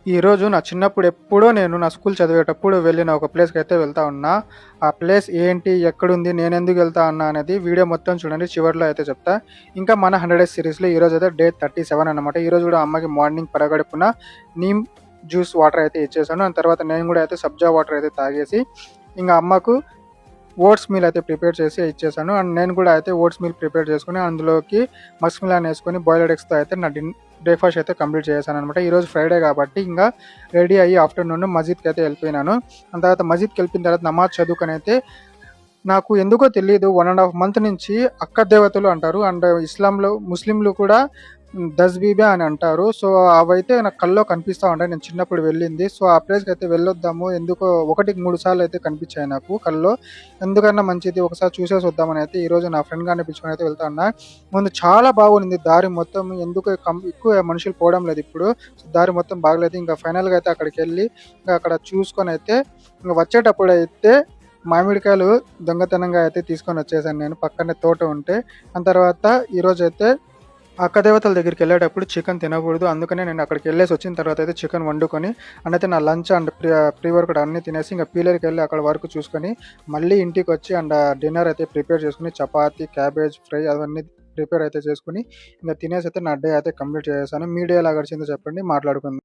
ఈరోజు నా చిన్నప్పుడు ఎప్పుడో నేను నా స్కూల్ చదివేటప్పుడు వెళ్ళిన ఒక ప్లేస్‌కైతే వెళ్తా ఉన్నా. ఆ ప్లేస్ ఏంటి? ఎక్కడుంది? నేనెందుకు వెళ్తా ఉన్నా అనేది వీడియో మొత్తం చూడండి. చివర్లో అయితే చెప్తా. ఇంకా మన 100 డేస్ సిరీస్‌లో ఈరోజైతే డే 37 అన్నమాట. ఈరోజు గూడా అమ్మకి మార్నింగ్ పరగడుపున నీమ్ జ్యూస్ వాటర్ అయితే ఇచ్చేసాను. దాని తర్వాత నేను గూడా అయితే సబ్జా వాటర్ అయితే తాగేసి, ఇంగ అమ్మకు ఓట్స్ మీల్ అయితే ప్రిపేర్ చేసి ఇచ్చేసాను. అండ్ నేను కూడా అయితే ఓట్స్ మీల్ ప్రిపేర్ చేసుకొని అందులోకి మస్క్ మిలాన్ వేసుకొని బాయిల్డ్ ఎగ్స్‌తో అయితే నా బ్రేక్‌ఫాస్ట్ అయితే కంప్లీట్ చేశాననమాట. ఈరోజు ఫ్రైడే కాబట్టి ఇంగా రెడీ అయ్యి ఆఫ్టర్‌నూన్ మస్జిద్‌కి అయితే వెళ్ళిపోయినాను. దాని తర్వాత మస్జిద్‌కెళ్ళిపోయిన తర్వాత నమాజ్ చదువుకొనైతే నాకు ఎందుకో తెలీదు 1 ½ మంత్ నుంచి అక్క దేవతలు అంటారు. అండ్ ఇస్లాంలో ముస్లింలు కూడా దస్బీబా అని అంటారు. సో, అవైతే నాకు కల్లో కనిపిస్తా ఉంటాయి. నేను చిన్నప్పుడు వెళ్ళింది. సో, ఆ ప్లేస్‌కైతే వెళ్ళొద్దాము. ఎందుకో ఒకటికి 3 సార్లు అయితే కనిపించాయి నాకు కల్లో. ఎందుకన్నా మంచిది ఒకసారి చూసేసి వద్దామని అయితే ఈరోజు నా ఫ్రెండ్ గారిని పిలుచుకొని అయితే వెళ్తా ఉన్నా. ముందు చాలా బాగుంది దారి మొత్తం. ఎందుకో ఎక్కువ మనుషులు పోవడం లేదు ఇప్పుడు. సో, దారి మొత్తం బాగలేదు. ఇంకా ఫైనల్‌గా అయితే అక్కడికెళ్ళి ఇంకా అక్కడ చూసుకొనైతే ఇంక వచ్చేటప్పుడైతే మామిడికాయలు దొంగతనంగా అయితే తీసుకొనొచ్చేసాను నేను. పక్కనే తోట ఉంటే. దాని తర్వాత ఈరోజైతే అక్క దేవతల దగ్గరికెళ్ళేటప్పుడు చికెన్ తినకూడదు. అందుకనే నేను అక్కడికెళ్ళేసి వచ్చిన తర్వాత అయితే చికెన్ వండుకొని అండ్ అయితే నా లంచ్ అండ్ ప్రీ వర్కౌట్ అన్నీ తినేసి ఇంక పీలర్‌కెళ్ళి అక్కడ వర్క్ చూసుకొని మళ్ళీ ఇంటికొచ్చి అండ్ డిన్నర్ అయితే ప్రిపేర్ చేసుకొని చపాతీ, క్యాబేజ్ ఫ్రై అవన్నీ ప్రిపేర్ అయితే చేసుకొని ఇంక తినేసి అయితే నా డే అయితే కంప్లీట్ చేసేసాను. మీ డే ఎలా గడిచిందో చెప్పండి మాట్లాడుకుందాం.